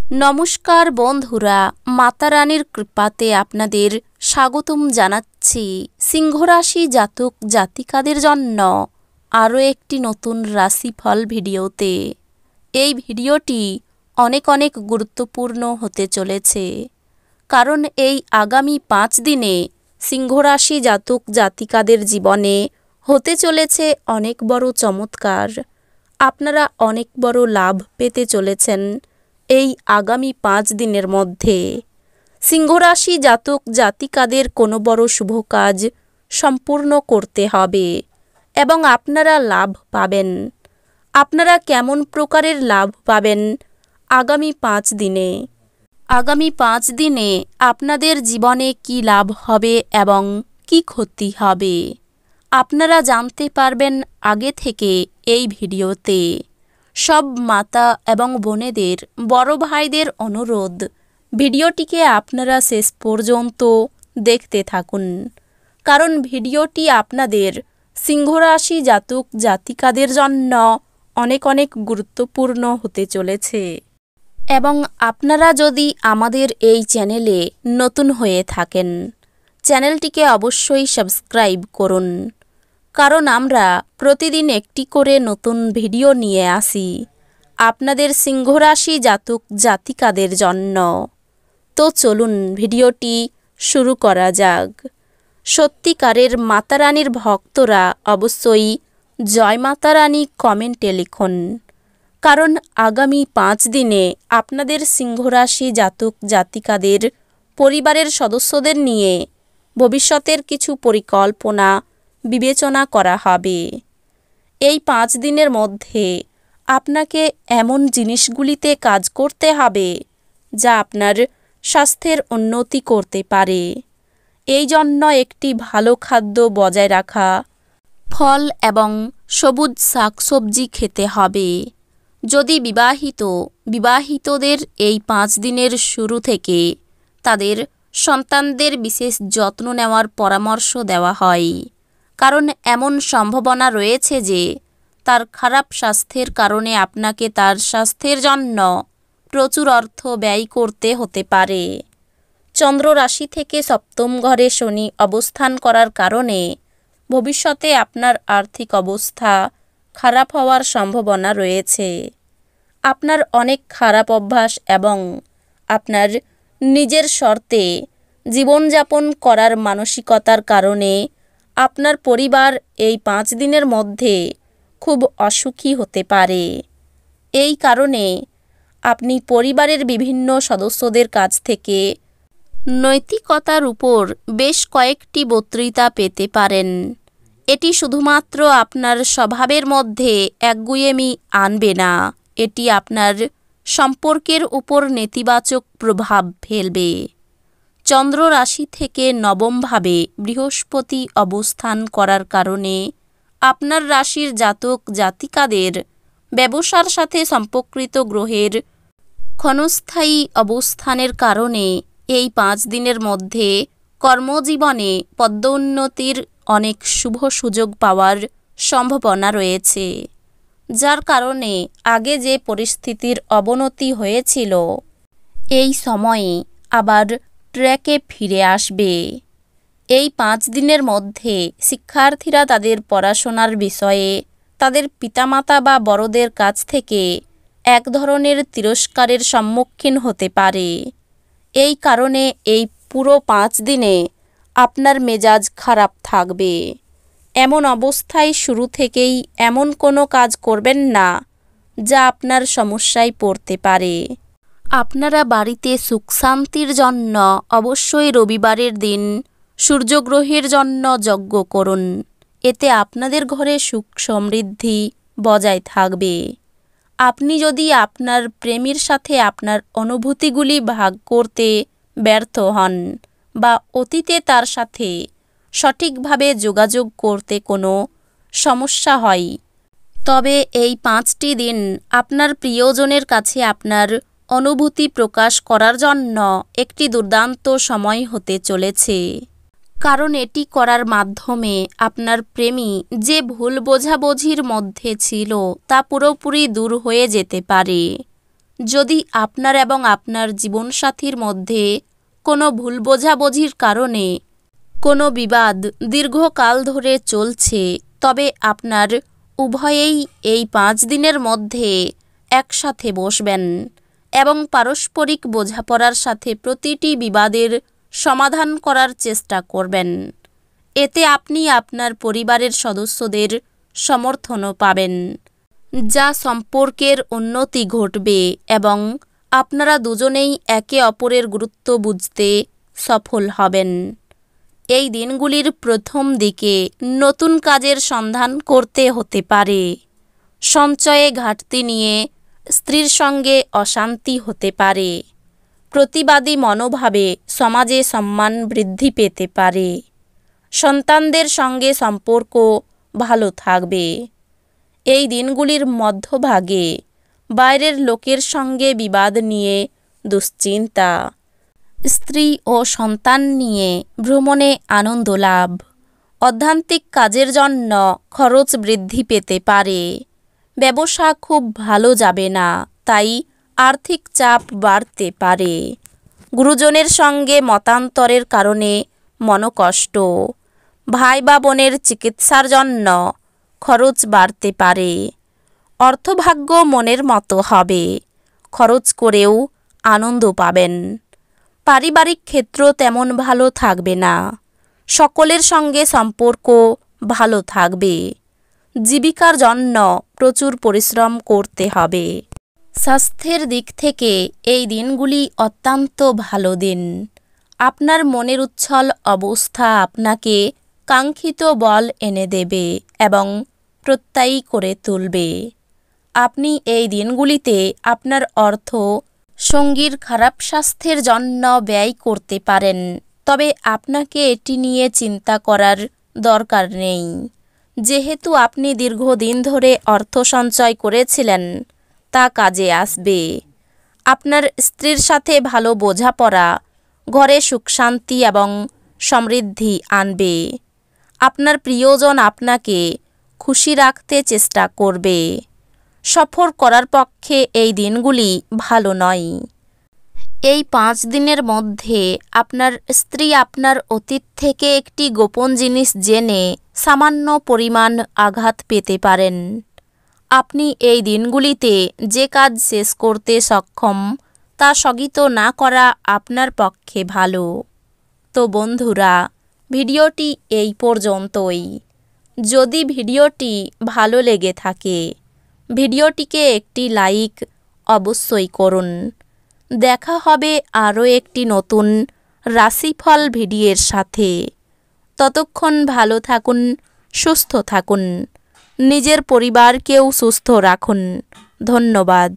নমস্কার বন্ধুরা, মাতা রানীর কৃপাতে আপনাদের স্বাগতম জানাচ্ছি সিংহ রাশি জাতক জাতিকাদের জন্য আরও একটি নতুন রাশিফল ভিডিওতে। এই ভিডিওটি অনেক গুরুত্বপূর্ণ হতে চলেছে, কারণ এই আগামী 5 দিনে সিংহ রাশি জাতক জাতিকাদের জীবনে হতে চলেছে অনেক বড় চমৎকার। আপনারা অনেক বড় লাভ পেতে চলেছেন এই আগামী 5 দিনের মধ্যে। সিংহ রাশি জাতক জাতিকাদের কোনো বড় শুভ কাজ সম্পূর্ণ করতে হবে এবং আপনারা লাভ পাবেন। আপনারা কেমন প্রকারের লাভ পাবেন আগামী 5 দিনে? আগামী 5 দিনে আপনাদের জীবনে কি লাভ হবে এবং কি ক্ষতি হবে আপনারা জানতে পারবেন আগে থেকে এই ভিডিওতে। সব মাতা এবং বোনেদের, বড় ভাইদের অনুরোধ, ভিডিওটিকে আপনারা শেষ পর্যন্ত দেখতে থাকুন, কারণ ভিডিওটি আপনাদের সিংহ রাশি জাতক জাতিকাদের জন্য অনেক গুরুত্বপূর্ণ হতে চলেছে। এবং আপনারা যদি আমাদের এই চ্যানেলে নতুন হয়ে থাকেন, চ্যানেলটিকে অবশ্যই সাবস্ক্রাইব করুন, কারণ আমরা প্রতিদিন একটি করে নতুন ভিডিও নিয়ে আসি আপনাদের সিংহ রাশি জাতক জাতিকাদের জন্য। তো চলুন ভিডিওটি শুরু করা যাক। সত্যিকারের মাতা রানীর ভক্তরা অবশ্যই জয় মাতা রানী কমেন্টে লিখুন, কারণ আগামী 5 দিনে আপনাদের সিংহ রাশি জাতক জাতিকাদের পরিবারের সদস্যদের নিয়ে ভবিষ্যতের কিছু পরিকল্পনা বিবেচনা করা হবে। এই 5 দিনের মধ্যে আপনাকে এমন জিনিসগুলিতে কাজ করতে হবে যা আপনার স্বাস্থ্যের উন্নতি করতে পারে। এই জন্য একটি ভালো খাদ্য বজায় রাখা, ফল এবং সবুজ শাকসবজি খেতে হবে। যদি বিবাহিতদের এই 5 দিনের শুরু থেকে তাদের সন্তানদের বিশেষ যত্ন নেওয়ার পরামর্শ দেওয়া হয়, কারণ এমন সম্ভাবনা রয়েছে যে তার খারাপ স্বাস্থ্যের কারণে আপনাকে তার স্বাস্থ্যের জন্য প্রচুর অর্থ ব্যয় করতে হতে পারে। চন্দ্র রাশি থেকে সপ্তম ঘরে শনি অবস্থান করার কারণে ভবিষ্যতে আপনার আর্থিক অবস্থা খারাপ হওয়ার সম্ভাবনা রয়েছে। আপনার অনেক খারাপ অভ্যাস এবং আপনার নিজের শর্তে জীবনযাপন করার মানসিকতার কারণে আপনার পরিবার এই 5 দিনের মধ্যে খুব অসুখী হতে পারে। এই কারণে আপনি পরিবারের বিভিন্ন সদস্যদের কাছ থেকে নৈতিকতার উপর বেশ কয়েকটি বক্তৃতা পেতে পারেন। এটি শুধুমাত্র আপনার স্বভাবের মধ্যে একগুঁয়েমি আনবে না, এটি আপনার সম্পর্কের উপর নেতিবাচক প্রভাব ফেলবে। চন্দ্র রাশি থেকে নবমভাবে বৃহস্পতি অবস্থান করার কারণে আপনার রাশির জাতক জাতিকাদের ব্যবসার সাথে সম্পর্কিত গ্রহের ক্ষণস্থায়ী অবস্থানের কারণে এই 5 দিনের মধ্যে কর্মজীবনে পদোন্নতির অনেক শুভ সুযোগ পাওয়ার সম্ভাবনা রয়েছে, যার কারণে আগে যে পরিস্থিতির অবনতি হয়েছিল এই সময়ে আবার ট্র্যাকে ফিরে আসবে। এই 5 দিনের মধ্যে শিক্ষার্থীরা তাদের পড়াশোনার বিষয়ে তাদের পিতামাতা বা বড়দের কাছ থেকে এক ধরনের তিরস্কারের সম্মুখীন হতে পারে। এই কারণে এই পুরো 5 দিনে আপনার মেজাজ খারাপ থাকবে। এমন অবস্থায় শুরু থেকেই এমন কোনো কাজ করবেন না যা আপনার সমস্যায় পড়তে পারে। আপনারা বাড়িতে সুখ শান্তির জন্য অবশ্যই রবিবারের দিন সূর্যগ্রহের জন্য যজ্ঞ করুন। এতে আপনাদের ঘরে সুখ সমৃদ্ধি বজায় থাকবে। আপনি যদি আপনার প্রেমীর সাথে আপনার অনুভূতিগুলি ভাগ করতে ব্যর্থ হন বা অতীতে তার সাথে সঠিকভাবে যোগাযোগ করতে কোনো সমস্যা হয়, তবে এই 5টি দিন আপনার প্রিয়জনের কাছে আপনার অনুভূতি প্রকাশ করার জন্য একটি দুর্দান্ত সময় হতে চলেছে, কারণ এটি করার মাধ্যমে আপনার প্রেমী যে ভুল বোঝাবুঝির মধ্যে ছিল তা পুরোপুরি দূর হয়ে যেতে পারে। যদি আপনার এবং আপনার জীবনসাথীর মধ্যে কোনো ভুল বোঝাবুঝির কারণে কোনো বিবাদ দীর্ঘকাল ধরে চলছে, তবে আপনার উভয়েই এই 5 দিনের মধ্যে একসাথে বসবেন এবং পারস্পরিক বোঝাপড়ার সাথে প্রতিটি বিবাদের সমাধান করার চেষ্টা করবেন। এতে আপনি আপনার পরিবারের সদস্যদের সমর্থনও পাবেন, যা সম্পর্কের উন্নতি ঘটবে এবং আপনারা দুজনেই একে অপরের গুরুত্ব বুঝতে সফল হবেন। এই দিনগুলির প্রথম দিকে নতুন কাজের সন্ধান করতে হতে পারে। সঞ্চয়ে ঘাটতি নিয়ে স্ত্রীর সঙ্গে অশান্তি হতে পারে। প্রতিবাদী মনোভাবে সমাজে সম্মান বৃদ্ধি পেতে পারে। সন্তানদের সঙ্গে সম্পর্ক ভালো থাকবে। এই দিনগুলির মধ্যভাগে বাইরের লোকের সঙ্গে বিবাদ নিয়ে দুশ্চিন্তা, স্ত্রী ও সন্তান নিয়ে ভ্রমণে আনন্দ লাভ, অধ্যান্তিক কাজের জন্য খরচ বৃদ্ধি পেতে পারে। ব্যবসা খুব ভালো যাবে না, তাই আর্থিক চাপ বাড়তে পারে। গুরুজনের সঙ্গে মতান্তরের কারণে মনোকষ্ট, ভাই বা বোনের চিকিৎসার জন্য খরচ বাড়তে পারে। অর্থভাগ্য মনের মতো হবে, খরচ করেও আনন্দ পাবেন। পারিবারিক ক্ষেত্র তেমন ভালো থাকবে না, সকলের সঙ্গে সম্পর্ক ভালো থাকবে। জীবিকার জন্য প্রচুর পরিশ্রম করতে হবে। স্বাস্থ্যের দিক থেকে এই দিনগুলি অত্যন্ত ভালো দিন। আপনার মনের উচ্ছল অবস্থা আপনাকে কাঙ্ক্ষিত বল এনে দেবে এবং প্রত্যয়ী করে তুলবে। আপনি এই দিনগুলিতে আপনার অর্থ সঙ্গীর খারাপ স্বাস্থ্যের জন্য ব্যয় করতে পারেন, তবে আপনাকে এটি নিয়ে চিন্তা করার দরকার নেই, যেহেতু আপনি দীর্ঘদিন ধরে অর্থ সঞ্চয় করেছিলেন তা কাজে আসবে। আপনার স্ত্রীর সাথে ভালো বোঝাপড়া ঘরে সুখ শান্তি এবং সমৃদ্ধি আনবে। আপনার প্রিয়জন আপনাকে খুশি রাখতে চেষ্টা করবে। সফর করার পক্ষে এই দিনগুলি ভালো নয়। এই 5 দিনের মধ্যে আপনার স্ত্রী আপনার অতীত থেকে একটি গোপন জিনিস জেনে সামান্য পরিমাণ আঘাত পেতে পারেন। আপনি এই দিনগুলিতে যে কাজ শেষ করতে সক্ষম তা স্থগিত না করা আপনার পক্ষে ভালো। তো বন্ধুরা, ভিডিওটি এই পর্যন্তই। যদি ভিডিওটি ভালো লেগে থাকে ভিডিওটিকে একটি লাইক অবশ্যই করুন। দেখা হবে আরও একটি নতুন রাশিফল ভিডিওর সাথে। ততক্ষণ ভালো থাকুন, সুস্থ থাকুন, নিজের পরিবারকেও সুস্থ রাখুন। ধন্যবাদ।